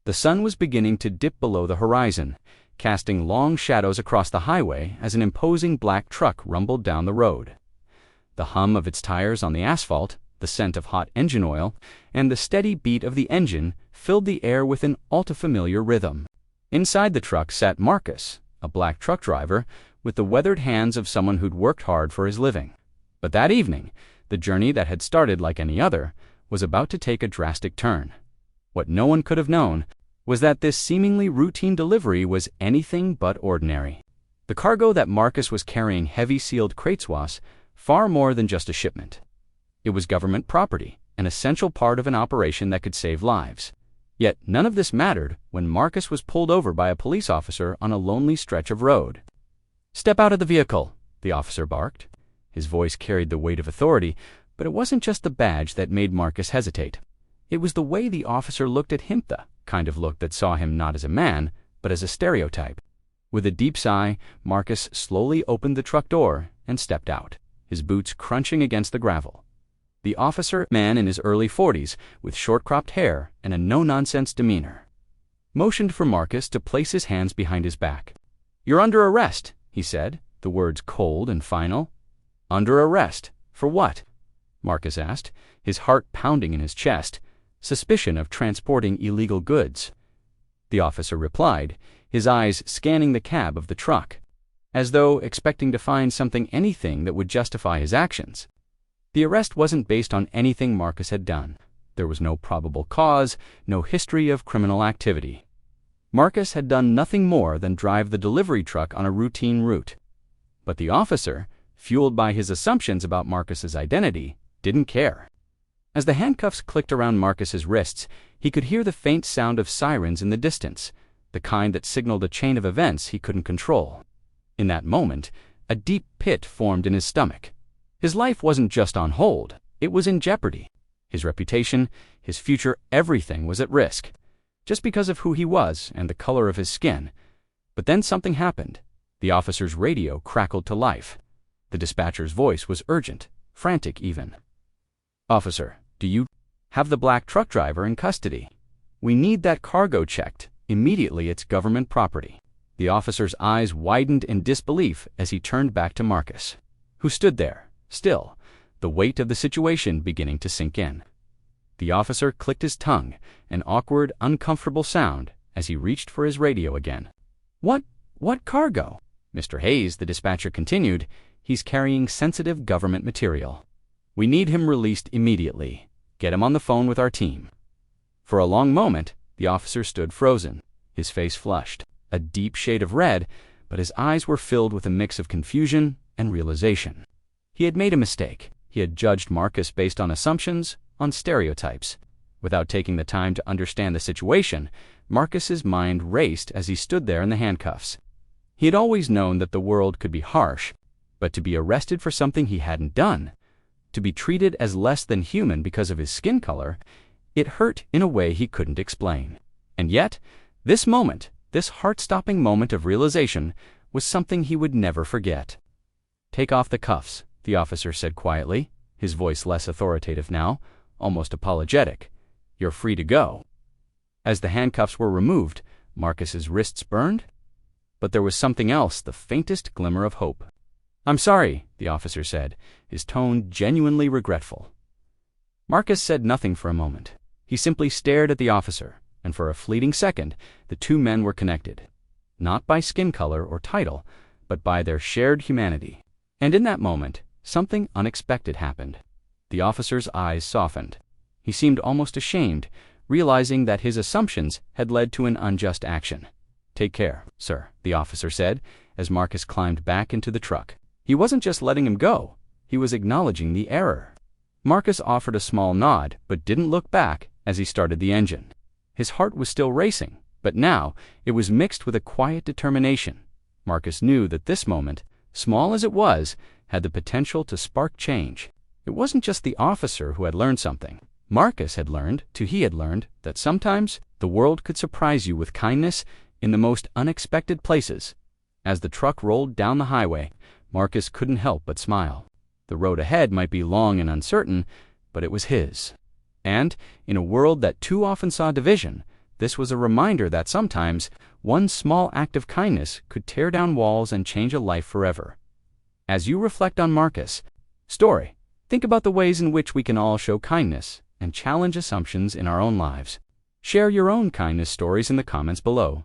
The sun was beginning to dip below the horizon, casting long shadows across the highway as an imposing black truck rumbled down the road. The hum of its tires on the asphalt, the scent of hot engine oil, and the steady beat of the engine filled the air with an all-too-familiar rhythm. Inside the truck sat Marcus, a black truck driver, with the weathered hands of someone who'd worked hard for his living. But that evening, the journey that had started like any other was about to take a drastic turn. What no one could have known was that this seemingly routine delivery was anything but ordinary. The cargo that Marcus was carrying heavy sealed crates was far more than just a shipment. It was government property, an essential part of an operation that could save lives. Yet none of this mattered when Marcus was pulled over by a police officer on a lonely stretch of road. "Step out of the vehicle," the officer barked. His voice carried the weight of authority, but it wasn't just the badge that made Marcus hesitate. It was the way the officer looked at him, the kind of look that saw him not as a man, but as a stereotype. With a deep sigh, Marcus slowly opened the truck door and stepped out, his boots crunching against the gravel. The officer, a man in his early 40s, with short-cropped hair and a no-nonsense demeanor, motioned for Marcus to place his hands behind his back. "You're under arrest," he said, the words cold and final. "Under arrest? For what?" Marcus asked, his heart pounding in his chest. "Suspicion of transporting illegal goods." The officer replied, his eyes scanning the cab of the truck, as though expecting to find anything that would justify his actions. The arrest wasn't based on anything Marcus had done. There was no probable cause, no history of criminal activity. Marcus had done nothing more than drive the delivery truck on a routine route. But the officer, fueled by his assumptions about Marcus's identity, didn't care. As the handcuffs clicked around Marcus's wrists, he could hear the faint sound of sirens in the distance, the kind that signaled a chain of events he couldn't control. In that moment, a deep pit formed in his stomach. His life wasn't just on hold, it was in jeopardy. His reputation, his future, everything was at risk, just because of who he was and the color of his skin. But then something happened. The officer's radio crackled to life. The dispatcher's voice was urgent, frantic even. "Officer, do you have the black truck driver in custody? We need that cargo checked. Immediately, it's government property." The officer's eyes widened in disbelief as he turned back to Marcus, who stood there, still, the weight of the situation beginning to sink in. The officer clicked his tongue, an awkward, uncomfortable sound, as he reached for his radio again. What cargo?" "Mr. Hayes," the dispatcher continued, "he's carrying sensitive government material. We need him released immediately. Get him on the phone with our team." For a long moment, the officer stood frozen, his face flushed, a deep shade of red, but his eyes were filled with a mix of confusion and realization. He had made a mistake. He had judged Marcus based on assumptions, on stereotypes. Without taking the time to understand the situation, Marcus's mind raced as he stood there in the handcuffs. He had always known that the world could be harsh, but to be arrested for something he hadn't done, to be treated as less than human because of his skin color, it hurt in a way he couldn't explain. And yet, this moment, this heart-stopping moment of realization, was something he would never forget. "Take off the cuffs," the officer said quietly, his voice less authoritative now, almost apologetic. "You're free to go." As the handcuffs were removed, Marcus's wrists burned, but there was something else, the faintest glimmer of hope. "I'm sorry," the officer said, his tone genuinely regretful. Marcus said nothing for a moment. He simply stared at the officer, and for a fleeting second, the two men were connected, not by skin color or title, but by their shared humanity. And in that moment, something unexpected happened. The officer's eyes softened. He seemed almost ashamed, realizing that his assumptions had led to an unjust action. "Take care, sir," the officer said, as Marcus climbed back into the truck. He wasn't just letting him go, he was acknowledging the error. Marcus offered a small nod, but didn't look back as he started the engine. His heart was still racing, but now it was mixed with a quiet determination. Marcus knew that this moment, small as it was, had the potential to spark change. It wasn't just the officer who had learned something. Marcus had learned that sometimes the world could surprise you with kindness in the most unexpected places. As the truck rolled down the highway, Marcus couldn't help but smile. The road ahead might be long and uncertain, but it was his. And, in a world that too often saw division, This was a reminder that sometimes one small act of kindness could tear down walls and change a life forever. As you reflect on Marcus' story, think about the ways in which we can all show kindness and challenge assumptions in our own lives. Share your own kindness stories in the comments below.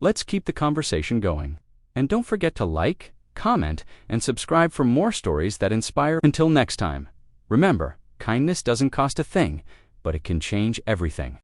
Let's keep the conversation going. And don't forget to like, comment, and subscribe for more stories that inspire. Until next time, remember, kindness doesn't cost a thing, but it can change everything.